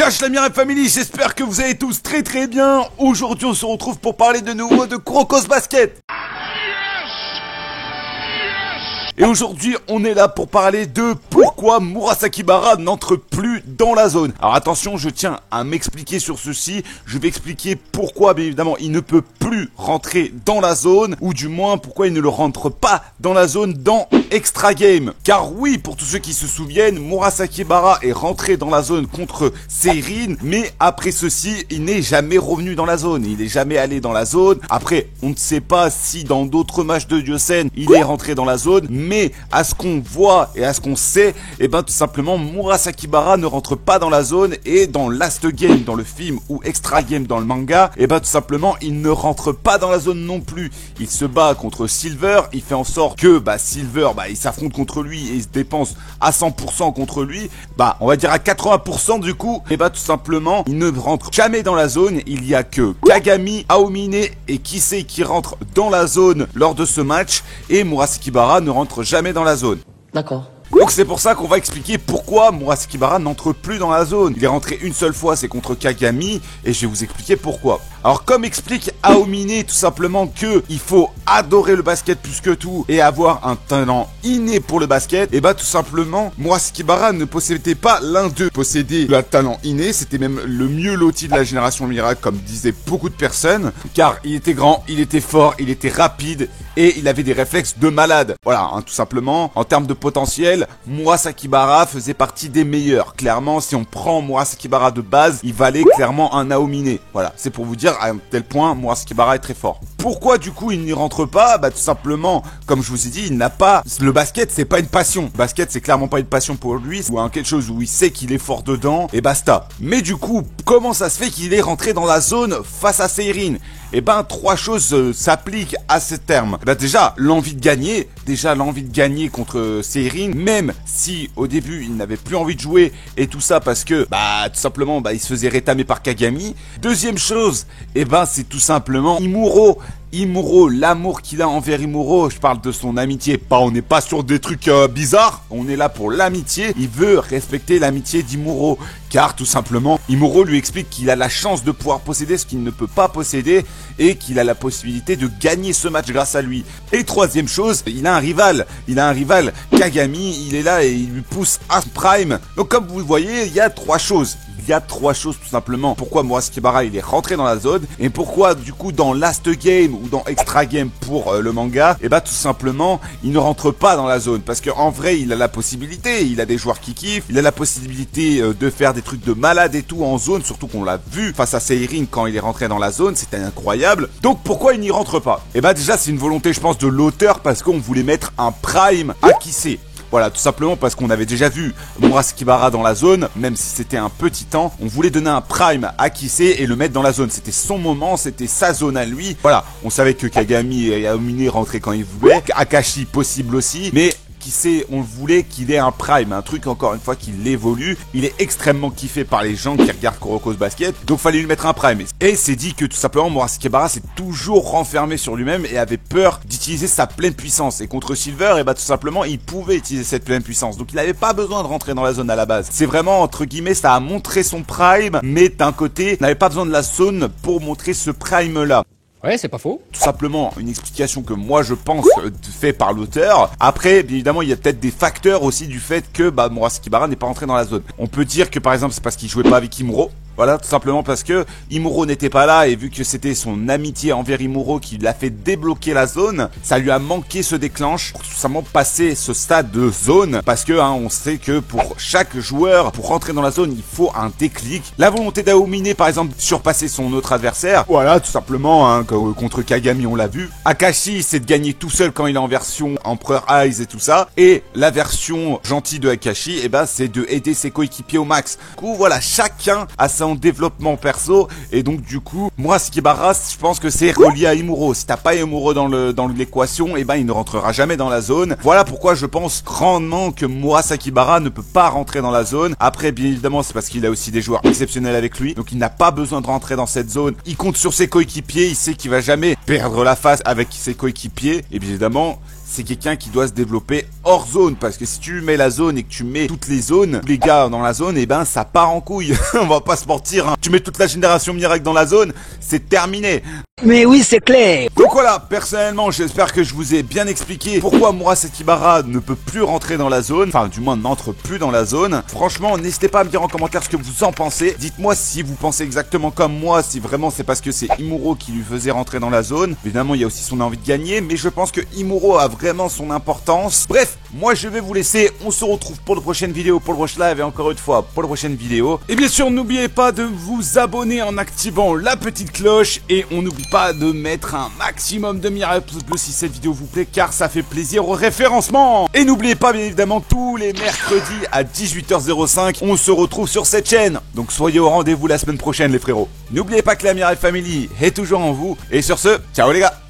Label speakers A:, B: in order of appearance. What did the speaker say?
A: Cache la Mirai Family, j'espère que vous allez tous très bien. Aujourd'hui on se retrouve pour parler de nouveau de Kurokos Basket. Et aujourd'hui, on est là pour parler de pourquoi Murasaki Bara n'entre plus dans la zone. Alors attention, je tiens à m'expliquer sur ceci. Je vais expliquer pourquoi, bien évidemment, il ne peut plus rentrer dans la zone, ou du moins pourquoi il ne le rentre pas dans la zone dans Extra Game. Car oui, pour tous ceux qui se souviennent, Murasaki Bara est rentré dans la zone contre Seirin, mais après ceci, il n'est jamais revenu dans la zone. Il n'est jamais allé dans la zone. Après, on ne sait pas si dans d'autres matchs de Diosen, il est rentré dans la zone, mais à ce qu'on voit et à ce qu'on sait, et ben tout simplement Murasaki Bara ne rentre pas dans la zone, et dans Last Game dans le film ou Extra Game dans le manga, et ben tout simplement il ne rentre pas dans la zone non plus. Il se bat contre Silver, il fait en sorte que Silver il s'affronte contre lui et il se dépense à 100% contre lui, on va dire à 80% du coup, et tout simplement il ne rentre jamais dans la zone. Il y a que Kagami, Aomine et Kisei qui rentrent dans la zone lors de ce match, et Murasaki Bara ne rentre jamais dans la zone.
B: D'accord.
A: Donc c'est pour ça qu'on va expliquer pourquoi Murasaki Bara n'entre plus dans la zone. Il est rentré une seule fois, c'est contre Kagami, et je vais vous expliquer pourquoi. Alors comme explique Aomine tout simplement que il faut adorer le basket plus que tout et avoir un talent inné pour le basket, et tout simplement Murasaki Bara ne possédait pas l'un d'eux. Possédait le talent inné, c'était même le mieux loti de la génération miracle comme disaient beaucoup de personnes, car il était grand, il était fort, il était rapide et il avait des réflexes de malade. Voilà, tout simplement en termes de potentiel, Murasaki Bara faisait partie des meilleurs. Clairement, si on prend Murasaki Bara de base, il valait clairement un Aomine. Voilà, c'est pour vous dire à tel point Murasaki Bara est très fort. Pourquoi du coup il n'y rentre pas? Tout simplement, comme je vous ai dit, il n'a pas... Le basket, c'est pas une passion. Le basket, c'est clairement pas une passion pour lui, ou quelque chose où il sait qu'il est fort dedans, et basta. Mais du coup, comment ça se fait qu'il est rentré dans la zone face à Seirin? Trois choses s'appliquent à ce terme. Déjà, l'envie de gagner. Déjà, l'envie de gagner contre Seirin, même si au début, il n'avait plus envie de jouer et tout ça parce que, tout simplement, il se faisait rétamer par Kagami. Deuxième chose, c'est tout simplement Imuro, l'amour qu'il a envers Imuro, je parle de son amitié, on n'est pas sur des trucs bizarres, on est là pour l'amitié, il veut respecter l'amitié d'Imuro, car tout simplement, Imuro lui explique qu'il a la chance de pouvoir posséder ce qu'il ne peut pas posséder, et qu'il a la possibilité de gagner ce match grâce à lui. Et troisième chose, il a un rival, Kagami, il est là et il lui pousse à prime. Donc comme vous le voyez, il y a trois choses. Il y a trois choses tout simplement. Pourquoi Murasaki Bara il est rentré dans la zone, et pourquoi du coup dans Last Game ou dans Extra Game pour le manga, tout simplement il ne rentre pas dans la zone. Parce qu'en vrai il a la possibilité, il a des joueurs qui kiffent, il a la possibilité de faire des trucs de malade et tout en zone, surtout qu'on l'a vu face à Seirin quand il est rentré dans la zone, c'était incroyable. Donc pourquoi il n'y rentre pas? Déjà c'est une volonté je pense de l'auteur, parce qu'on voulait mettre un prime à Kisei. Voilà, tout simplement parce qu'on avait déjà vu Murasaki Bara dans la zone, même si c'était un petit temps, on voulait donner un prime à Kisei et le mettre dans la zone. C'était son moment, c'était sa zone à lui. Voilà, on savait que Kagami et Aomine rentraient quand ils voulaient, Akashi possible aussi, mais Kisei, on voulait qu'il ait un prime, un truc encore une fois qu'il évolue. Il est extrêmement kiffé par les gens qui regardent Kurokos Basket, donc fallait lui mettre un prime. Et c'est dit que tout simplement Murasaki Bara s'est toujours renfermé sur lui-même et avait peur d'utiliser sa pleine puissance. Et contre Silver, tout simplement il pouvait utiliser cette pleine puissance, donc il n'avait pas besoin de rentrer dans la zone à la base. C'est vraiment entre guillemets, ça a montré son prime, mais d'un côté, il n'avait pas besoin de la zone pour montrer ce prime là.
B: Ouais, c'est pas faux.
A: Tout simplement une explication que moi je pense fait par l'auteur. Après, bien évidemment, il y a peut-être des facteurs aussi du fait que Murasaki Bara n'est pas rentré dans la zone. On peut dire que par exemple c'est parce qu'il jouait pas avec Imuro. Voilà, tout simplement parce que Imuro n'était pas là, et vu que c'était son amitié envers Imuro qui l'a fait débloquer la zone, ça lui a manqué ce déclenche pour tout simplement passer ce stade de zone, parce que on sait que pour chaque joueur, pour rentrer dans la zone, il faut un déclic. La volonté d'Aomine par exemple surpasser son autre adversaire, voilà, tout simplement, contre Kagami on l'a vu. Akashi c'est de gagner tout seul quand il est en version Empereur Eyes et tout ça, et la version gentille de Akashi, c'est de aider ses coéquipiers au max. Du coup voilà, chacun a sa développement perso, et donc du coup Murasaki Bara, je pense que c'est relié à Imuro. Si t'as pas Imuro dans l'équation, il ne rentrera jamais dans la zone. Voilà pourquoi je pense grandement que Murasaki Bara ne peut pas rentrer dans la zone. Après bien évidemment c'est parce qu'il a aussi des joueurs exceptionnels avec lui, donc il n'a pas besoin de rentrer dans cette zone. Il compte sur ses coéquipiers, il sait qu'il va jamais perdre la face avec ses coéquipiers, et bien évidemment c'est quelqu'un qui doit se développer hors zone. Parce que si tu mets la zone et que tu mets toutes les zones, tous les gars dans la zone, et ben ça part en couille. On va pas se mentir, hein. Tu mets toute la génération miracle dans la zone, c'est terminé.
B: Mais oui, c'est clair.
A: Donc voilà, personnellement, j'espère que je vous ai bien expliqué pourquoi Murasakibara ne peut plus rentrer dans la zone, enfin du moins n'entre plus dans la zone. Franchement, n'hésitez pas à me dire en commentaire ce que vous en pensez. Dites-moi si vous pensez exactement comme moi, si vraiment c'est parce que c'est Imuro qui lui faisait rentrer dans la zone. Évidemment, il y a aussi son envie de gagner, mais je pense que Imuro a vraiment son importance. Bref, moi je vais vous laisser, on se retrouve pour la prochaine vidéo, pour le prochain live et encore une fois pour la prochaine vidéo. Et bien sûr, n'oubliez pas de vous abonner en activant la petite cloche et on n'oublie pas de mettre un maximum de pouces bleus si cette vidéo vous plaît car ça fait plaisir au référencement. Et n'oubliez pas bien évidemment tous les mercredis à 18h05 on se retrouve sur cette chaîne. Donc soyez au rendez-vous la semaine prochaine les frérots. N'oubliez pas que la Mirai Family est toujours en vous et sur ce, ciao les gars.